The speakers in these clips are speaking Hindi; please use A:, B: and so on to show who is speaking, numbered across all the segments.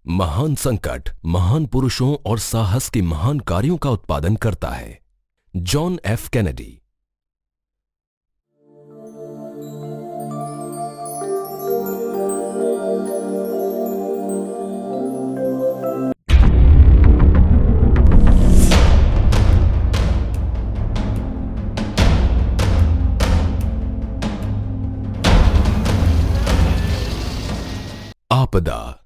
A: महान संकट महान पुरुषों और साहस के महान कार्यों का उत्पादन करता है। John F Kennedy. आपदा,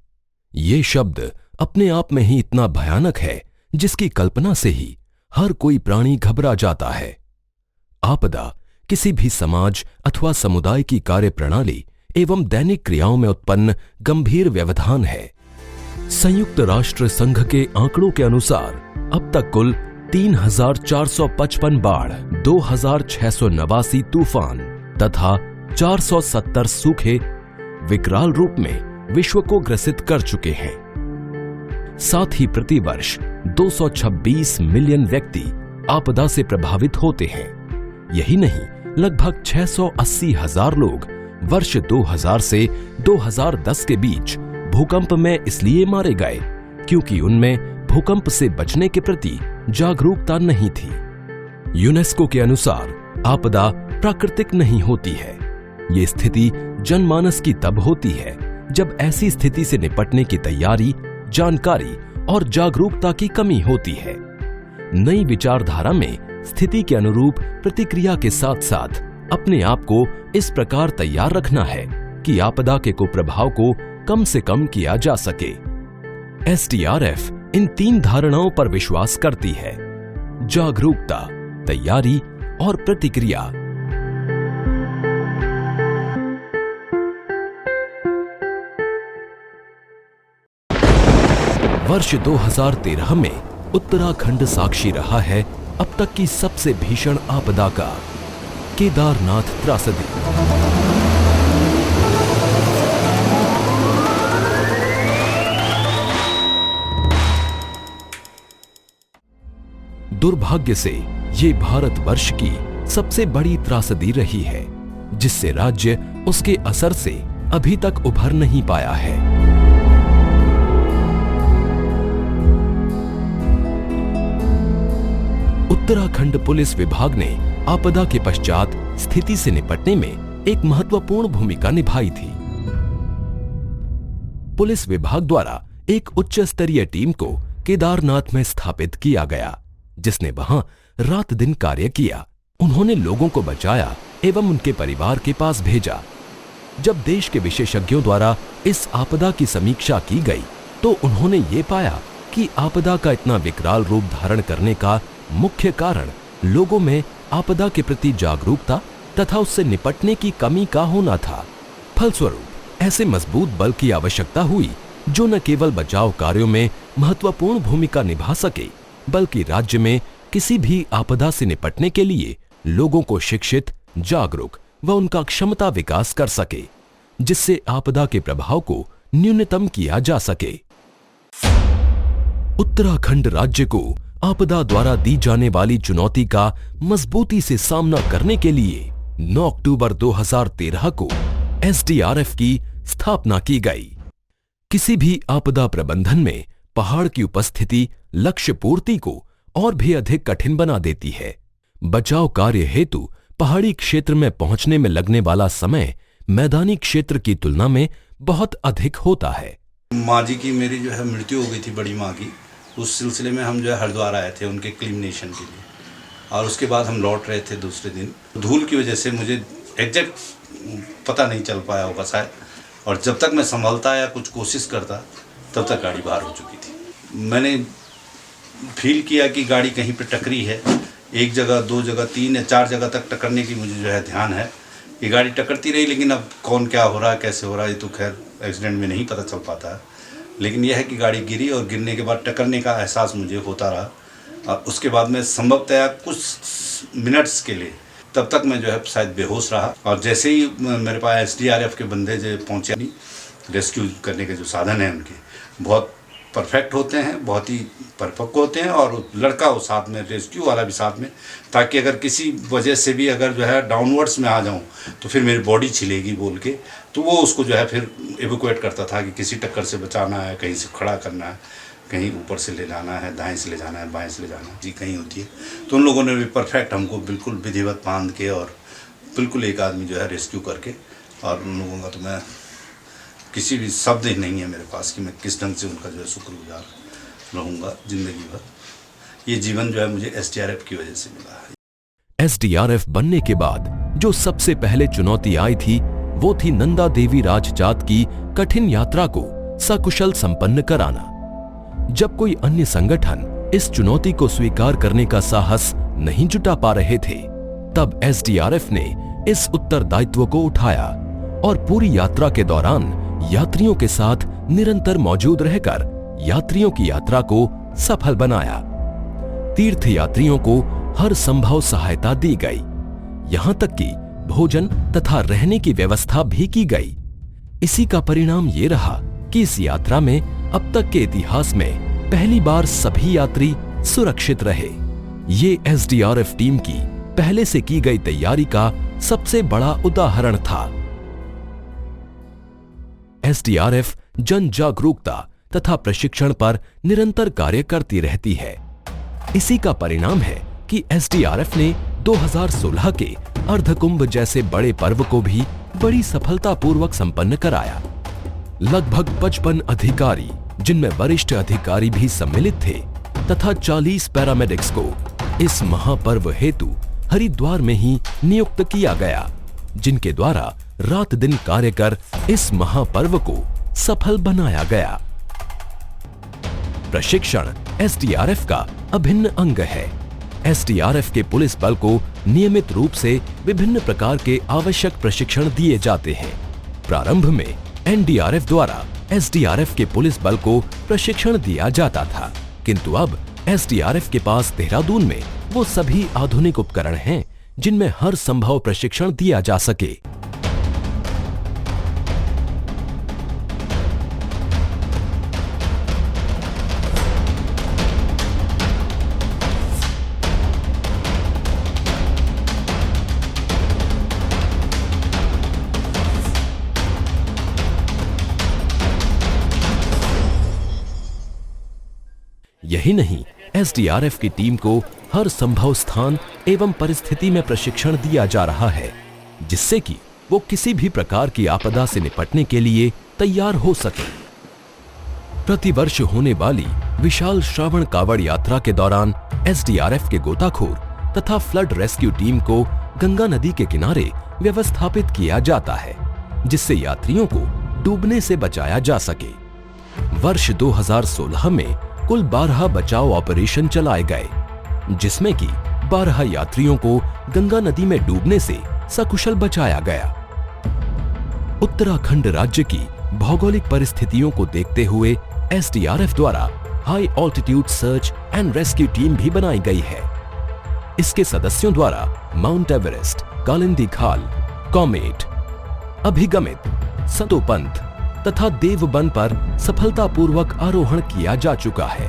A: ये शब्द अपने आप में ही इतना भयानक है जिसकी कल्पना से ही हर कोई प्राणी घबरा जाता है। आपदा किसी भी समाज अथवा समुदाय की कार्यप्रणाली एवं दैनिक क्रियाओं में उत्पन्न गंभीर व्यवधान है। संयुक्त राष्ट्र संघ के आंकड़ों के अनुसार अब तक कुल 3,455 बाढ़, 2,689 तूफान तथा 470 सूखे विकराल रूप में विश्व को ग्रसित कर चुके हैं। साथ ही प्रतिवर्ष 226 मिलियन व्यक्ति आपदा से प्रभावित होते हैं। यही नहीं, लगभग 680,000 लोग वर्ष 2000 से 2010 के बीच भूकंप में इसलिए मारे गए क्योंकि उनमें भूकंप से बचने के प्रति जागरूकता नहीं थी। यूनेस्को के अनुसार आपदा प्राकृतिक नहीं होती है। ये स्थिति जनमानस की तब होती है जब ऐसी स्थिति से निपटने की तैयारी, जानकारी और जागरूकता की कमी होती है। नई विचारधारा में स्थिति के अनुरूप प्रतिक्रिया के साथ साथ अपने आप को इस प्रकार तैयार रखना है कि आपदा के कुप्रभाव को कम से कम किया जा सके। एसडीआरएफ इन 3 धारणाओं पर विश्वास करती है: जागरूकता, तैयारी और प्रतिक्रिया। वर्ष 2013 में उत्तराखंड साक्षी रहा है अब तक की सबसे भीषण आपदा का, केदारनाथ त्रासदी। दुर्भाग्य से ये भारतवर्ष की सबसे बड़ी त्रासदी रही है, जिससे राज्य उसके असर से अभी तक उभर नहीं पाया है। उत्तराखंड पुलिस विभाग ने आपदा के पश्चात स्थिति से निपटने में एक महत्वपूर्ण भूमिका निभाई थी। पुलिस विभाग द्वारा एक उच्च स्तरीय टीम को केदारनाथ में स्थापित किया गया, जिसने वहां रात दिन कार्य किया। उन्होंने लोगों को बचाया एवं उनके परिवार के पास भेजा। जब देश के विशेषज्ञों द्वारा इस आपदा की समीक्षा की गई तो उन्होंने ये पाया कि आपदा का इतना विकराल रूप धारण करने का मुख्य कारण लोगों में आपदा के प्रति जागरूकता तथा उससे निपटने की कमी का होना था। फलस्वरूप ऐसे मजबूत बल की आवश्यकता हुई जो न केवल बचाव कार्यों में महत्वपूर्ण भूमिका निभा सके, बल्कि राज्य में किसी भी आपदा से निपटने के लिए लोगों को शिक्षित, जागरूक व उनका क्षमता विकास कर सके, जिससे आपदा के प्रभाव को न्यूनतम किया जा सके। उत्तराखंड राज्य को आपदा द्वारा दी जाने वाली चुनौती का मजबूती से सामना करने के लिए 9 अक्टूबर 2013 को एसडीआरएफ की स्थापना की गई। किसी भी आपदा प्रबंधन में पहाड़ की उपस्थिति लक्ष्य पूर्ति को और भी अधिक कठिन बना देती है। बचाव कार्य हेतु पहाड़ी क्षेत्र में पहुंचने में लगने वाला समय मैदानी क्षेत्र की तुलना में बहुत अधिक होता है।
B: माँ जी की मेरी जो है मृत्यु हो गई थी, बड़ी माँ की। उस सिलसिले में हम जो है हरिद्वार आए थे उनके क्लीनेशन के लिए, और उसके बाद हम लौट रहे थे दूसरे दिन। धूल की वजह से मुझे एग्जैक्ट पता नहीं चल पाया होगा शायद, और जब तक मैं संभलता या कुछ कोशिश करता तब तक गाड़ी बाहर हो चुकी थी। मैंने फील किया कि गाड़ी कहीं पे टकरी है। 1 जगह, 2 जगह, 3 या 4 जगह तक टकरने की मुझे जो है ध्यान है। ये गाड़ी टकरती रही, लेकिन अब कौन क्या हो रहा है, कैसे हो रहा है, ये तो खैर एक्सीडेंट में नहीं पता चल पाता है। लेकिन यह है कि गाड़ी गिरी और गिरने के बाद टकरने का एहसास मुझे होता रहा। और उसके बाद में संभवतः कुछ मिनट्स के लिए तब तक मैं जो है शायद बेहोश रहा। और जैसे ही मेरे पास एसडीआरएफ के बंदे जो पहुँचे, रेस्क्यू करने के जो साधन हैं उनके, बहुत परफेक्ट होते हैं, बहुत ही परिपक्व होते हैं, और लड़का हो साथ में, रेस्क्यू वाला भी साथ में, ताकि अगर किसी वजह से भी अगर जो है डाउनवर्ड्स में आ जाऊं तो फिर मेरी बॉडी छिलेगी बोल के, तो वो उसको जो है फिर एवोक्यूएट करता था कि किसी टक्कर से बचाना है, कहीं से खड़ा करना है, कहीं ऊपर से ले जाना है, दाएं से ले जाना है, बाएं से ले जाना है, जी कहीं होती है। तो उन लोगों ने भी परफेक्ट हमको बिल्कुल विधिवत बांध के और बिल्कुल एक आदमी जो है रेस्क्यू करके, और उन लोगों का तो मैं किसी भी शब्द ही नहीं है मेरे पास कि मैं किस ढंग से उनका जो है शुक्रगुजार रहूँगा ज़िंदगी भर। ये जीवन जो है मुझे एसडीआरएफ की वजह से मिला है।
A: एसडीआरएफ बनने के बाद जो सबसे पहले चुनौती आई थी वो थी नंदा देवी राजजात की कठिन यात्रा को सकुशल संपन्न कराना। जब कोई अन्य संगठन इस चुनौती को स्वीकार करने का साहस नहीं जुटा पा रहे थे, तब एसडीआरएफ ने इस उत्तरदायित्व को उठाया और पूरी यात्रा के दौरान यात्रियों के साथ निरंतर मौजूद रहकर यात्रियों की यात्रा को सफल बनाया। तीर्थ यात्रियों को हर संभव सहायता दी गई, यहां तक कि भोजन तथा रहने की व्यवस्था भी की गई। इसी का परिणाम ये रहा कि इस यात्रा में अब तक के इतिहास में पहली बार सभी यात्री सुरक्षित रहे। ये एसडीआरएफ टीम की पहले से की गई तैयारी का सबसे बड़ा उदाहरण था। एसडीआरएफ जन जागरूकता तथा प्रशिक्षण पर निरंतर कार्य करती रहती है। इसी का परिणाम है कि एसडीआरएफ ने 2016 के अर्धकुंभ जैसे बड़े पर्व को भी बड़ी सफलतापूर्वक संपन्न कराया। लगभग 55 अधिकारी, जिनमें वरिष्ठ अधिकारी भी सम्मिलित थे, तथा 40 पैरामेडिक्स को इस महापर्व हेतु हरिद्वार में ही नियुक्त किया गया, जिनके द्वारा रात दिन कार्य कर इस महापर्व को सफल बनाया गया। प्रशिक्षण एसडीआरएफ का अभिन्न अंग है। एसडीआरएफ के पुलिस बल को नियमित रूप से विभिन्न प्रकार के आवश्यक प्रशिक्षण दिए जाते हैं। प्रारंभ में एनडीआरएफ द्वारा एसडीआरएफ के पुलिस बल को प्रशिक्षण दिया जाता था, किंतु अब एसडीआरएफ के पास देहरादून में वो सभी आधुनिक उपकरण हैं जिनमें हर संभव प्रशिक्षण दिया जा सके। यही नहीं, एसडीआरएफ की टीम को हर संभव स्थान एवं परिस्थिति में प्रशिक्षण दिया जा रहा है, जिससे कि वो किसी भी प्रकार की आपदा से निपटने के लिए तैयार हो सके। प्रतिवर्ष होने वाली विशाल श्रावण कावड़ यात्रा के दौरान एसडीआरएफ के गोताखोर तथा फ्लड रेस्क्यू टीम को गंगा नदी के किनारे व्यवस्थापित किया जाता है, जिससे यात्रियों को डूबने से बचाया जा सके। वर्ष 2016 में कुल 12 बचाव ऑपरेशन चलाए गए, जिसमें कि 12 यात्रियों को गंगा नदी में डूबने से सकुशल बचाया गया। उत्तराखंड राज्य की भौगोलिक परिस्थितियों को देखते हुए एसडीआरएफ द्वारा high altitude search and rescue team भी बनाई गई है। इसके सदस्यों द्वारा माउंट एवरेस्ट, कालिंदी खाल, कॉमेट, अभिगमित, सतोपंथ तथा देवबन पर सफलतापूर्वक आरोहण किया जा चुका है।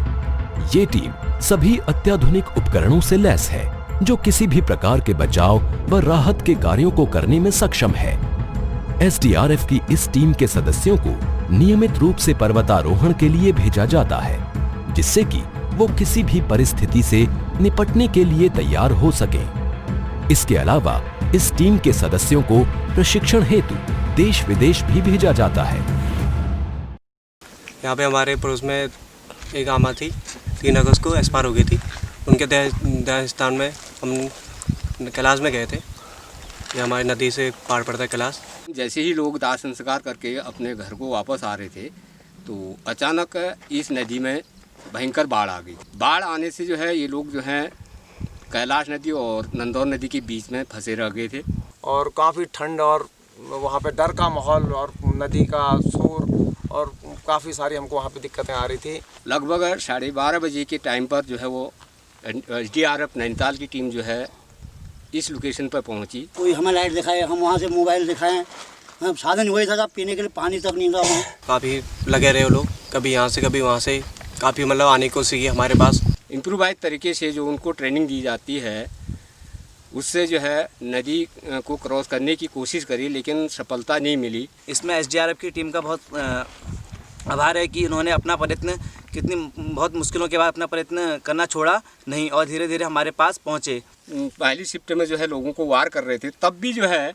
A: ये टीम सभी अत्याधुनिक उपकरणों से लैस है, जो किसी भी प्रकार के बचाव व राहत के कार्यों को करने में सक्षम है। एसडीआरएफ की इस टीम के सदस्यों को नियमित रूप से पर्वतारोहण के लिए भेजा जाता है, जिससे कि वो किसी भी परिस्थिति से निपटने के लिए तैयार हो सके। इसके अलावा इस टीम के सदस्यों को प्रशिक्षण हेतु देश विदेश भी भेजा जाता है।
C: यहाँ पे हमारे पड़ोस में एक आमा थी, 3 अगस्त को एक्सपायर हो गई थी। उनके देह स्थान में हम कैलाश में गए थे। ये हमारी नदी से पार पड़ता है कैलाश।
D: जैसे ही लोग दाह संस्कार करके अपने घर को वापस आ रहे थे, तो अचानक इस नदी में भयंकर बाढ़ आ गई। बाढ़ आने से जो है ये लोग जो हैं कैलाश नदी और नंदौर नदी के बीच में फंसे रह गए थे।
E: और काफ़ी ठंड और वहाँ पे डर का माहौल और नदी का शोर और काफ़ी सारी हमको वहाँ पे दिक्कतें आ रही थी।
D: लगभग 12:30 बजे के टाइम पर जो है वो एसडीआरएफ नैनीताल की टीम जो है इस लोकेशन पर पहुंची।
F: कोई हमें लाइट दिखाए, हम वहाँ से मोबाइल दिखाएं साधन वही था, पीने के लिए पानी तक नहीं था वहाँ।
C: काफ़ी लगे रहे वो लोग, कभी यहाँ से कभी वहाँ से, काफ़ी मतलब आने की कोशिश की हमारे पास।
D: इम्प्रूवाइज तरीके से जो उनको ट्रेनिंग दी जाती है उससे जो है नदी को क्रॉस करने की कोशिश करी, लेकिन सफलता नहीं मिली।
G: इसमें एसडीआरएफ की टीम का बहुत आभार है कि उन्होंने अपना प्रयत्न बहुत मुश्किलों के बाद अपना प्रयत्न करना छोड़ा नहीं और धीरे धीरे हमारे पास पहुँचे।
D: पहली शिफ्ट में जो है लोगों को वार कर रहे थे, तब भी जो है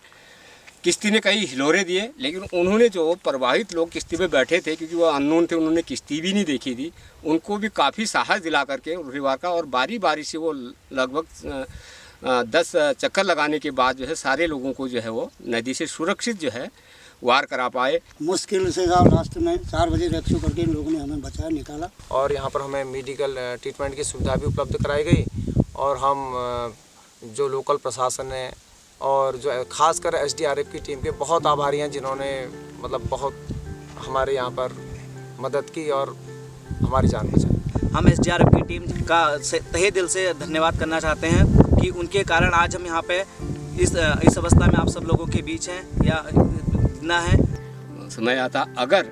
D: किश्ती ने कई हिलोरे दिए, लेकिन उन्होंने जो प्रभावित लोग किश्ती में बैठे थे, क्योंकि वो अननोन थे, उन्होंने किश्ती भी नहीं देखी थी, उनको भी काफ़ी साहस दिला करके रिवार का, और बारी बारी से वो लगभग 10 चक्कर लगाने के बाद जो है सारे लोगों को जो है वो नदी से सुरक्षित जो है वार करा पाए।
F: मुश्किल से लास्ट में 4 बजे रेस्क्यू करके इन लोगों ने हमें बचाया, निकाला।
E: और यहाँ पर हमें मेडिकल ट्रीटमेंट की सुविधा भी उपलब्ध कराई गई, और हम जो लोकल प्रशासन है और जो खासकर एसडीआरएफ की टीम के बहुत आभारी हैं, जिन्होंने मतलब बहुत हमारे यहाँ पर मदद की और हमारी जान बचाई।
G: हम एसडीआरएफ की टीम का तहे दिल से धन्यवाद करना चाहते हैं कि उनके कारण आज हम यहाँ पे इस अवस्था में आप सब लोगों के बीच हैं या ना है।
D: समय आता अगर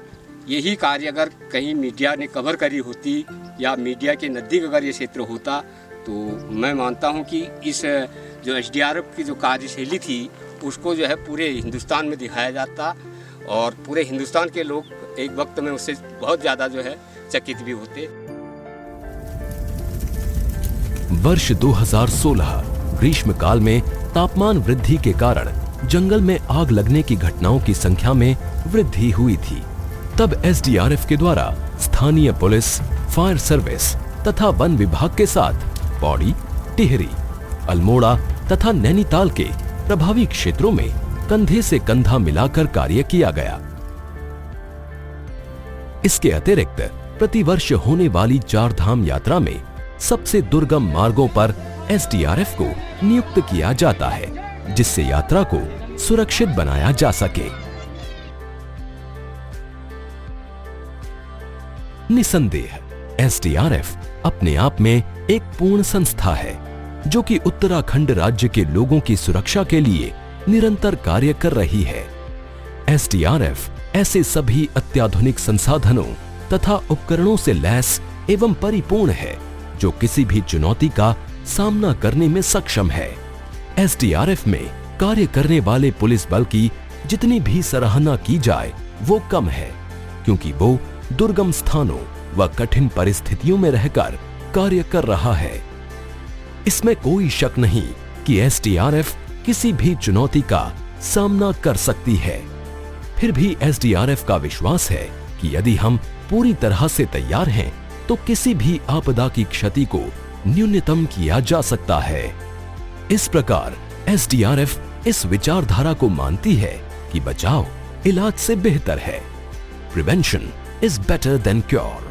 D: यही कार्य अगर कहीं मीडिया ने कवर करी होती या मीडिया के नज़दीक अगर ये क्षेत्र होता, तो मैं मानता हूँ कि इस जो एसडीआरएफ की जो कार्यशैली थी उसको जो है पूरे हिंदुस्तान में दिखाया जाता, और पूरे हिंदुस्तान के लोग एक वक्त में उससे बहुत ज़्यादा जो है चकित भी होते।
A: वर्ष 2016 ग्रीष्मकाल में तापमान वृद्धि के कारण जंगल में आग लगने की घटनाओं की संख्या में वृद्धि हुई थी। तब एसडीआरएफ के द्वारा स्थानीय पुलिस, फायर सर्विस तथा वन विभाग के साथ पौड़ी, टिहरी, अल्मोड़ा तथा नैनीताल के प्रभावी क्षेत्रों में कंधे से कंधा मिलाकर कार्य किया गया। इसके अतिरिक्त प्रतिवर्ष होने वाली 4 धाम यात्रा में सबसे दुर्गम मार्गों पर एसडीआरएफ को नियुक्त किया जाता है, जिससे यात्रा को सुरक्षित बनाया जा सके। निसंदेह एसडीआरएफ अपने आप में एक पूर्ण संस्था है, जो कि उत्तराखंड राज्य के लोगों की सुरक्षा के लिए निरंतर कार्य कर रही है। एसडीआरएफ ऐसे सभी अत्याधुनिक संसाधनों तथा उपकरणों से लैस एवं परिपूर्ण है जो किसी भी चुनौती का सामना करने में सक्षम है। एसडीआरएफ में कार्य करने वाले पुलिस बल की जितनी भी सराहना की जाए वो कम है, क्योंकि वो दुर्गम स्थानों व कठिन परिस्थितियों में रहकर कार्य कर रहा है। इसमें कोई शक नहीं कि एसडीआरएफ किसी भी चुनौती का सामना कर सकती है। फिर भी एसडीआरएफ का विश्वास है कि यदि हम पूरी तरह से तैयार हैं, तो किसी भी आपदा की क्षति को न्यूनतम किया जा सकता है। इस प्रकार एसडीआरएफ इस विचारधारा को मानती है कि बचाव इलाज से बेहतर है। Prevention is better than cure.